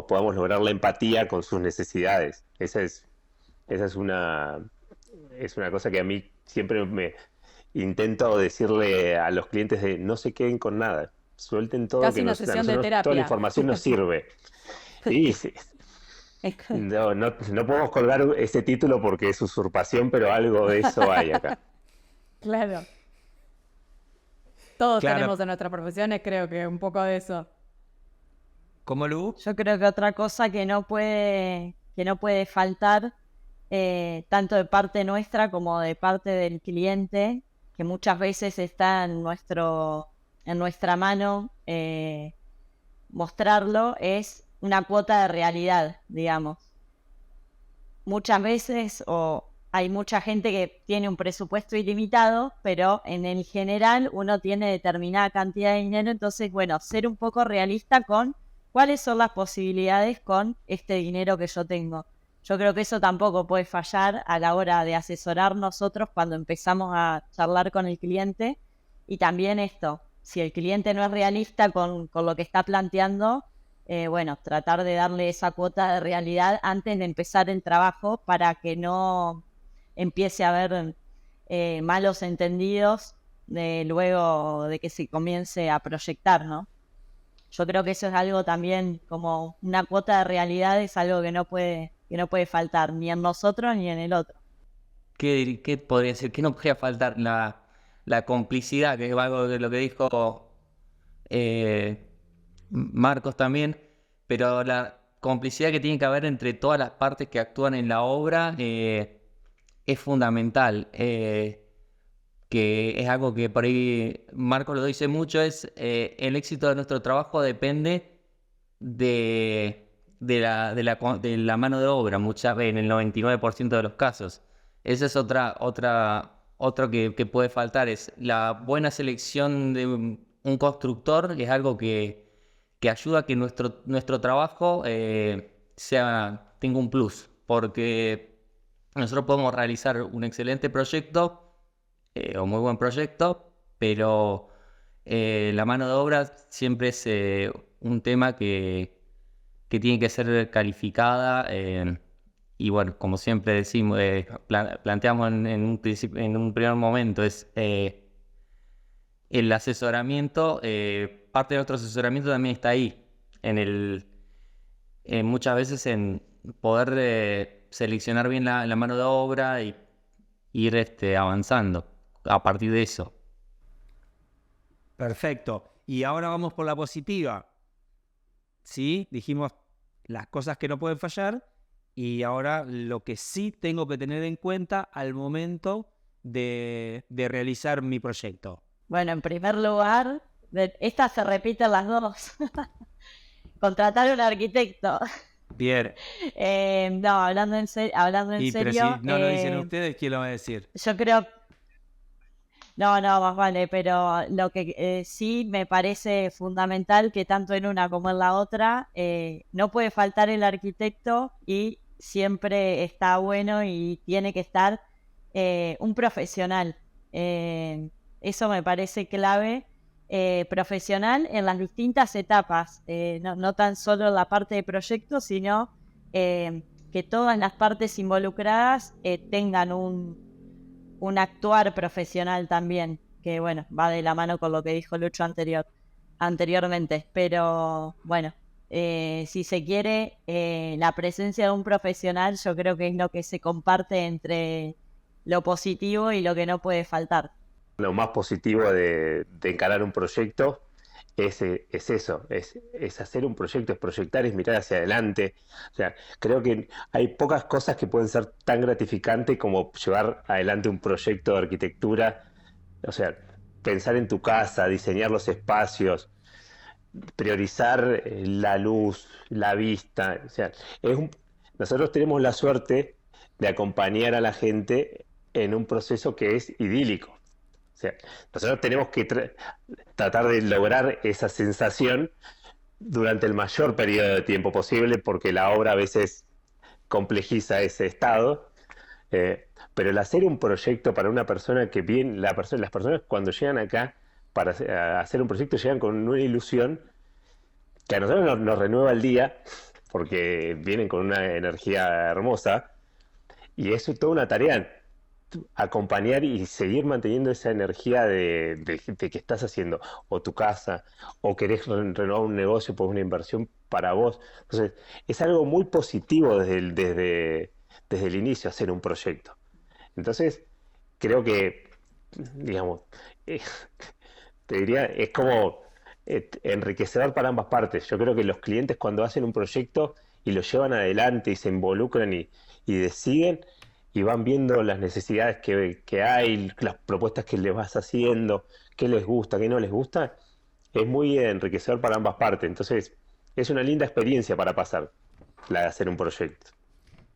podamos lograr la empatía con sus necesidades. Esa es una cosa que a mí siempre me intento decirle a los clientes de no se queden con nada, suelten todo, Casi que una a sesión de nosotros toda la terapia. información nos sirve. Y no podemos colgar ese título porque es usurpación, pero algo de eso hay acá. Claro. Todos Claro. tenemos en nuestras profesiones, creo que un poco de eso. ¿Cómo, Lu? Yo creo que otra cosa que no puede faltar, tanto de parte nuestra como de parte del cliente, que muchas veces está en nuestra mano mostrarlo, es una cuota de realidad, digamos. Muchas veces hay mucha gente que tiene un presupuesto ilimitado, pero en el general uno tiene determinada cantidad de dinero, entonces, bueno, ser un poco realista con cuáles son las posibilidades con este dinero que yo tengo. Yo creo que eso tampoco puede fallar a la hora de asesorar nosotros cuando empezamos a charlar con el cliente. Y también esto, si el cliente no es realista con lo que está planteando, bueno, tratar de darle esa cuota de realidad antes de empezar el trabajo para que no empiece a haber malos entendidos luego de que se comience a proyectar, ¿no? Yo creo que eso es algo también, como una cuota de realidad, es algo que no puede faltar, ni en nosotros ni en el otro. ¿Qué podría ser? ¿Qué no podría faltar? La complicidad, que es algo de lo que dijo Marcos también, pero la complicidad que tiene que haber entre todas las partes que actúan en la obra es fundamental. Que es algo que por ahí Marcos lo dice mucho, es el éxito de nuestro trabajo depende de la mano de obra, muchas veces, en el 99% de los casos. Esa es otro que puede faltar, es la buena selección de un constructor, que es algo que ayuda a que nuestro trabajo tenga un plus, porque nosotros podemos realizar un excelente proyecto o muy buen proyecto, pero la mano de obra siempre es un tema que tiene que ser calificada y bueno, como siempre decimos, planteamos en un primer momento, es el asesoramiento, parte de nuestro asesoramiento también está ahí, muchas veces en poder seleccionar bien la mano de obra y ir avanzando a partir de eso. Perfecto. Y ahora vamos por la positiva. Sí, dijimos las cosas que no pueden fallar y ahora lo que sí tengo que tener en cuenta al momento de realizar mi proyecto. Bueno, en primer lugar, estas se repiten las dos. Contratar un arquitecto. Bien. No, hablando en Pero si serio, no lo dicen ustedes, ¿quién lo va a decir? yo creo, no, más vale, pero lo que sí me parece fundamental que tanto en una como en la otra no puede faltar el arquitecto y siempre está bueno y tiene que estar un profesional. Eso me parece clave. Profesional en las distintas etapas, no tan solo en la parte de proyecto, sino que todas las partes involucradas tengan un actuar profesional también, que bueno, va de la mano con lo que dijo Lucho anteriormente, pero bueno, si se quiere, la presencia de un profesional yo creo que es lo que se comparte entre lo positivo y lo que no puede faltar. Lo más positivo de encarar un proyecto es eso, es hacer un proyecto, es proyectar, es mirar hacia adelante. O sea, creo que hay pocas cosas que pueden ser tan gratificantes como llevar adelante un proyecto de arquitectura. O sea, pensar en tu casa, diseñar los espacios, priorizar la luz, la vista. O sea, nosotros tenemos la suerte de acompañar a la gente en un proceso que es idílico. O sea, nosotros tenemos que tratar de lograr esa sensación durante el mayor periodo de tiempo posible, porque la obra a veces complejiza ese estado. Pero el hacer un proyecto para una persona que bien, las personas cuando llegan acá para hacer un proyecto llegan con una ilusión que a nosotros nos renueva el día, porque vienen con una energía hermosa, y es toda una tarea acompañar y seguir manteniendo esa energía de que estás haciendo o tu casa o querés renovar un negocio por una inversión para vos. Entonces, es algo muy positivo desde el inicio hacer un proyecto. Entonces, creo que, digamos, eh, te diría, es como enriquecedor para ambas partes. Yo creo que los clientes cuando hacen un proyecto y lo llevan adelante y se involucran y deciden y van viendo las necesidades que hay, las propuestas que les vas haciendo, qué les gusta, qué no les gusta, es muy enriquecedor para ambas partes. Entonces, es una linda experiencia para pasar, la de hacer un proyecto.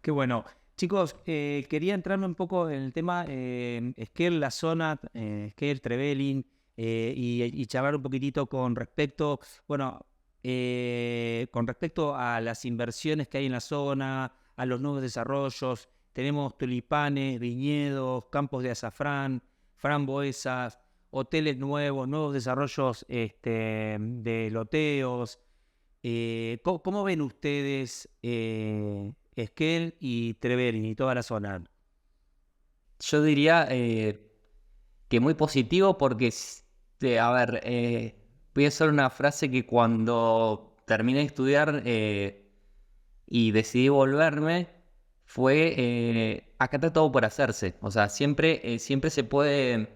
Qué bueno. Chicos, quería entrarme un poco en el tema Esquel, la zona, Esquel, Trevelin, y charlar un poquitito con respecto, bueno, con respecto a las inversiones que hay en la zona, a los nuevos desarrollos. Tenemos tulipanes, viñedos, campos de azafrán, frambuesas, hoteles nuevos, nuevos desarrollos de loteos. ¿Cómo ven ustedes Esquel y Trevelin y toda la zona? Yo diría que muy positivo porque, a ver, voy a hacer una frase que cuando terminé de estudiar y decidí volverme, fue, acá está todo por hacerse. O sea, siempre se puede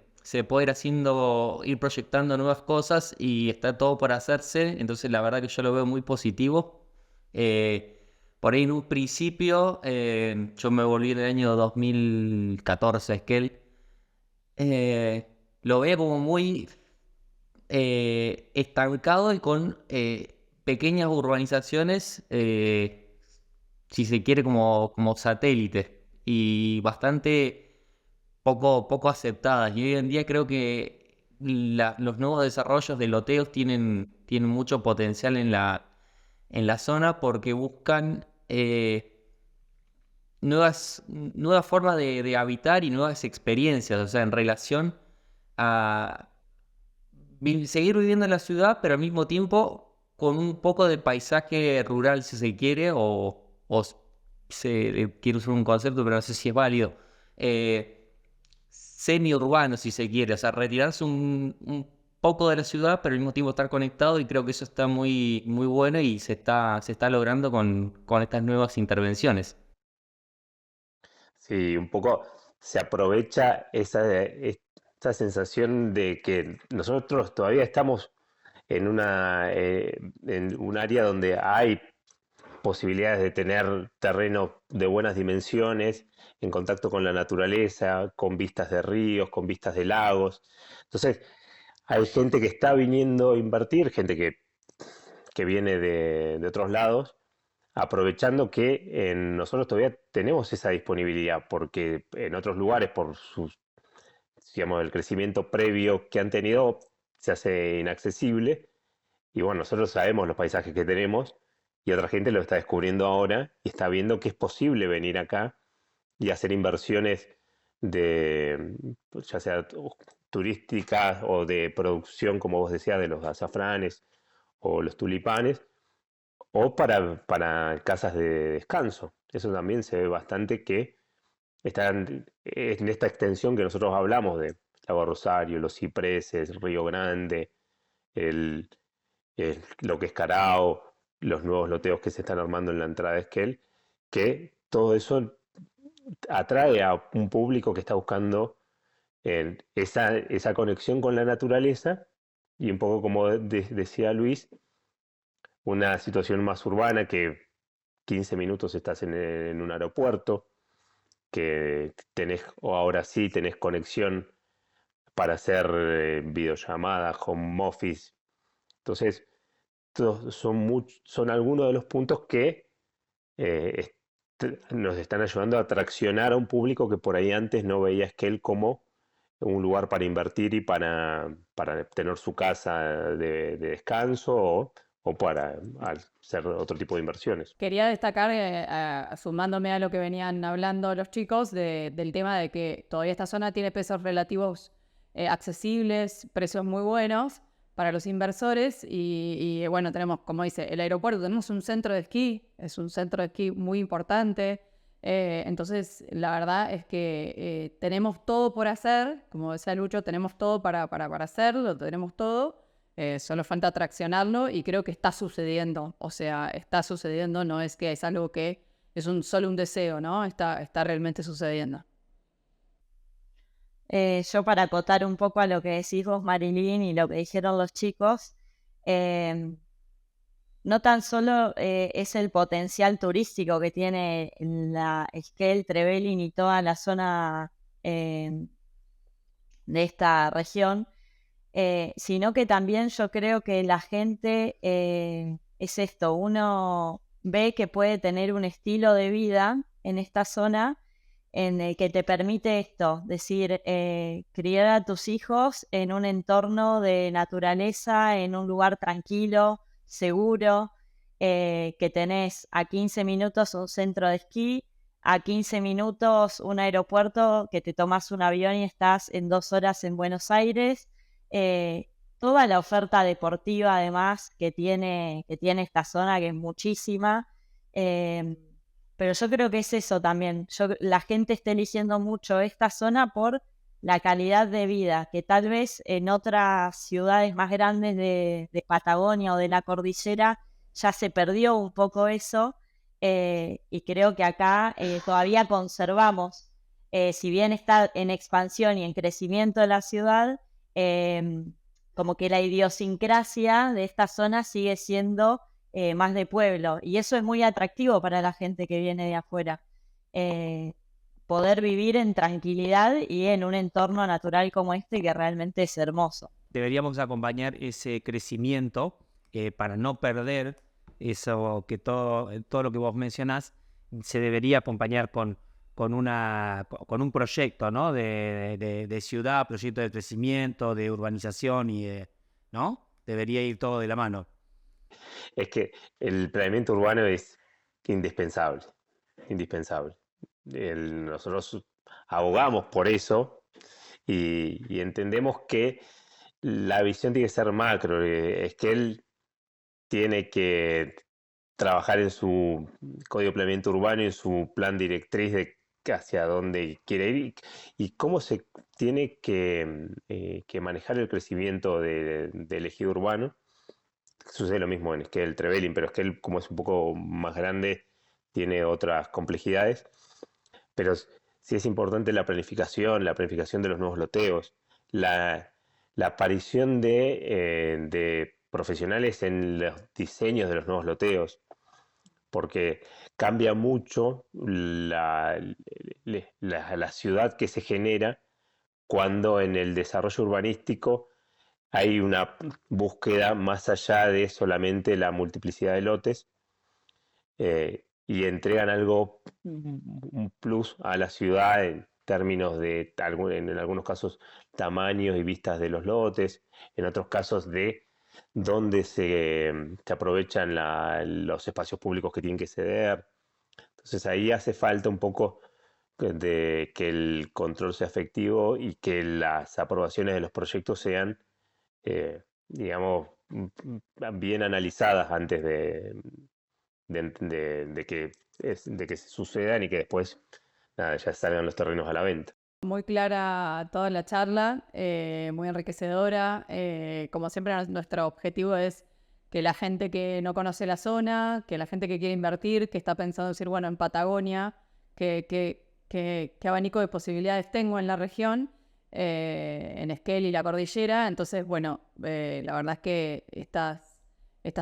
ir haciendo, ir proyectando nuevas cosas y está todo por hacerse. Entonces, la verdad que yo lo veo muy positivo. Por ahí en un principio, yo me volví en el año 2014 a Esquel. Lo veo como muy estancado y con pequeñas urbanizaciones, si se quiere, como satélites y bastante poco aceptadas. Y hoy en día creo que los nuevos desarrollos de loteos tienen mucho potencial en la zona porque buscan nuevas formas de habitar y nuevas experiencias, o sea, en relación a seguir viviendo en la ciudad, pero al mismo tiempo con un poco de paisaje rural, si se quiere, quiero usar un concepto, pero no sé si es válido, semi-urbano, si se quiere, o sea, retirarse un poco de la ciudad, pero al mismo tiempo estar conectado, y creo que eso está muy, muy bueno y se está logrando con estas nuevas intervenciones. Sí, un poco se aprovecha esa sensación de que nosotros todavía estamos en un área donde hay posibilidades de tener terreno de buenas dimensiones, en contacto con la naturaleza, con vistas de ríos, con vistas de lagos. Entonces, hay gente que está viniendo a invertir, gente que viene de otros lados, aprovechando que nosotros todavía tenemos esa disponibilidad, porque en otros lugares, por sus, digamos, el crecimiento previo que han tenido, se hace inaccesible. Y bueno, nosotros sabemos los paisajes que tenemos y otra gente lo está descubriendo ahora y está viendo que es posible venir acá y hacer inversiones de, pues, ya sea turísticas o de producción, como vos decías, de los azafranes o los tulipanes, o para casas de descanso. Eso también se ve bastante que están en esta extensión que nosotros hablamos de Lago Rosario, los cipreses, Río Grande, el, lo que es Carao, los nuevos loteos que se están armando en la entrada de Esquel, que todo eso atrae a un público que está buscando esa conexión con la naturaleza y un poco como decía Luis, una situación más urbana que 15 minutos estás en un aeropuerto, que tenés, o ahora sí tenés conexión para hacer videollamadas, home office. Entonces, son algunos de los puntos que nos están ayudando a atraccionar a un público que por ahí antes no veía Esquel como un lugar para invertir y para tener su casa de descanso o para hacer otro tipo de inversiones. Quería destacar, sumándome a lo que venían hablando los chicos, del tema de que todavía esta zona tiene precios relativos accesibles, precios muy buenos para los inversores y bueno, tenemos, como dice, el aeropuerto, tenemos un centro de esquí, es un centro de esquí muy importante, entonces la verdad es que tenemos todo por hacer, como decía Lucho, tenemos todo para hacerlo, tenemos todo, solo falta traccionarlo y creo que está sucediendo, o sea, está sucediendo, no es que es algo que es solo un deseo, ¿no? Está realmente sucediendo. Yo para acotar un poco a lo que decís vos, Marilyn, y lo que dijeron los chicos, no tan solo es el potencial turístico que tiene la Esquel, Trevelin y toda la zona de esta región, sino que también yo creo que la gente es esto, uno ve que puede tener un estilo de vida en esta zona en el que te permite esto, decir, criar a tus hijos en un entorno de naturaleza, en un lugar tranquilo, seguro, que tenés a 15 minutos un centro de esquí, a 15 minutos un aeropuerto que te tomas un avión y estás en 2 horas en Buenos Aires. Toda la oferta deportiva además que tiene esta zona, que es muchísima. Pero yo creo que es eso también. La gente está eligiendo mucho esta zona por la calidad de vida, que tal vez en otras ciudades más grandes de Patagonia o de la cordillera ya se perdió un poco eso, y creo que acá todavía conservamos, si bien está en expansión y en crecimiento de la ciudad, como que la idiosincrasia de esta zona sigue siendo más de pueblo, y eso es muy atractivo para la gente que viene de afuera. Poder vivir en tranquilidad y en un entorno natural como este que realmente es hermoso. Deberíamos acompañar ese crecimiento para no perder eso que todo lo que vos mencionás, se debería acompañar con un proyecto, ¿no? de ciudad, proyecto de crecimiento, de urbanización ¿no? Debería ir todo de la mano. Es que el planeamiento urbano es indispensable, indispensable. Nosotros abogamos por eso y entendemos que la visión tiene que ser macro, es que él tiene que trabajar en su código de planeamiento urbano y en su plan directriz de hacia dónde quiere ir y cómo se tiene que manejar el crecimiento del ejido urbano. Sucede lo mismo en Esquel, Trevelin, pero Esquel, como es un poco más grande, tiene otras complejidades. Pero sí es importante la planificación de los nuevos loteos, la aparición de profesionales en los diseños de los nuevos loteos, porque cambia mucho la ciudad que se genera cuando en el desarrollo urbanístico hay una búsqueda más allá de solamente la multiplicidad de lotes, y entregan algo, un plus a la ciudad en términos de, en algunos casos, tamaños y vistas de los lotes, en otros casos de dónde se aprovechan los espacios públicos que tienen que ceder. Entonces ahí hace falta un poco de que el control sea efectivo y que las aprobaciones de los proyectos sean, digamos, bien analizadas antes de que sucedan y que después nada, ya salgan los terrenos a la venta. Muy clara toda la charla, muy enriquecedora. Como siempre, nuestro objetivo es que la gente que no conoce la zona, que la gente que quiere invertir, que está pensando decir, bueno, en Patagonia, qué abanico de posibilidades tengo en la región, en Esquel y la cordillera. Entonces, bueno, la verdad es que estas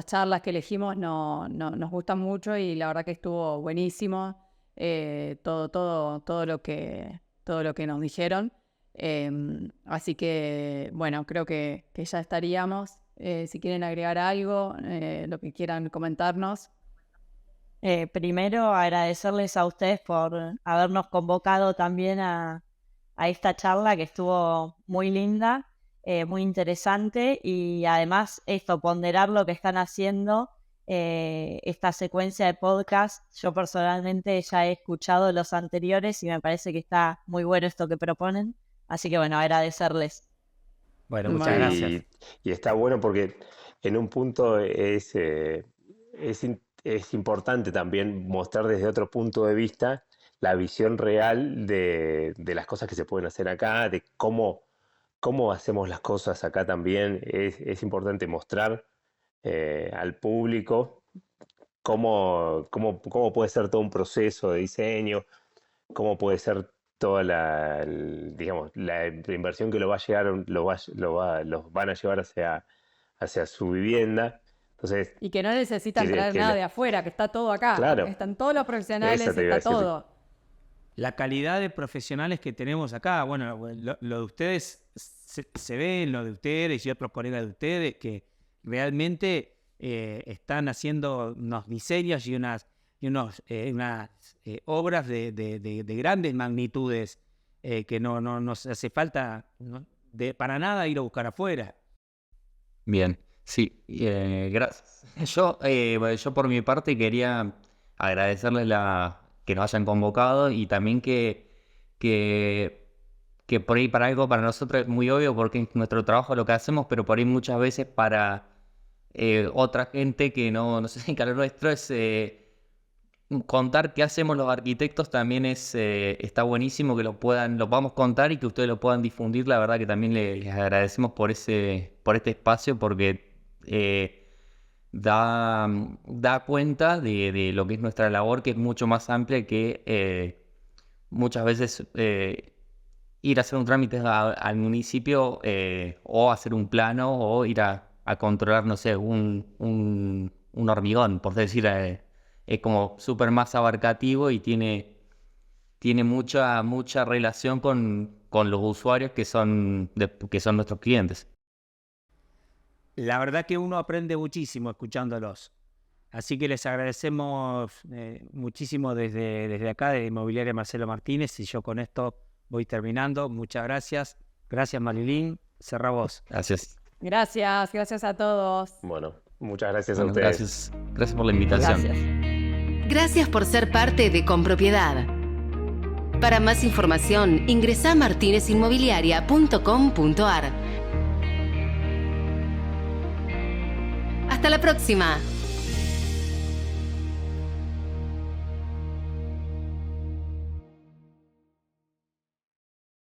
charlas que elegimos nos gustan mucho y la verdad que estuvo buenísimo todo lo que nos dijeron. Así que, bueno, creo que ya estaríamos. Si quieren agregar algo, lo que quieran comentarnos. Primero, agradecerles a ustedes por habernos convocado también a esta charla que estuvo muy linda, muy interesante, y además ponderar lo que están haciendo, esta secuencia de podcast. Yo personalmente ya he escuchado los anteriores y me parece que está muy bueno esto que proponen, así que bueno, agradecerles. Bueno, muchas Bueno. gracias. Y está bueno porque en un punto es importante también mostrar desde otro punto de vista la visión real de las cosas que se pueden hacer acá, de cómo hacemos las cosas acá también. Es importante mostrar al público cómo puede ser todo un proceso de diseño, cómo puede ser toda digamos, la inversión que los van a llevar hacia su vivienda. Entonces, Y que no necesitan traer nada de afuera, que está todo acá. Claro. Están todos los profesionales, Eso te iba a está decir. todo. La calidad de profesionales que tenemos acá, bueno, lo de ustedes se ve en lo de ustedes y otros colegas de ustedes que realmente están haciendo unos diseños y unas obras de grandes magnitudes, que no nos hace falta para nada ir a buscar afuera. Bien, sí, gracias. Yo por mi parte quería agradecerles que nos hayan convocado y también que por ahí para algo para nosotros es muy obvio porque es nuestro trabajo lo que hacemos, pero por ahí muchas veces para otra gente que no se dedica a lo nuestro es contar qué hacemos los arquitectos también está buenísimo que lo podamos contar y que ustedes lo puedan difundir. La verdad que también les agradecemos por este espacio porque da cuenta de lo que es nuestra labor, que es mucho más amplia que muchas veces ir a hacer un trámite al municipio o hacer un plano o ir a controlar, no sé, un hormigón, por decir. Es como súper más abarcativo y tiene mucha relación con los usuarios que son nuestros clientes. La verdad que uno aprende muchísimo escuchándolos. Así que les agradecemos muchísimo desde acá, de Inmobiliaria Marcelo Martínez, y yo con esto voy terminando. Muchas gracias. Gracias, Marilyn. Cerrá vos. Gracias. Gracias a todos. Bueno, muchas gracias a ustedes. Gracias por la invitación. Gracias por ser parte de Compropiedad. Para más información, ingresá a martinezinmobiliaria.com.ar. Hasta la próxima.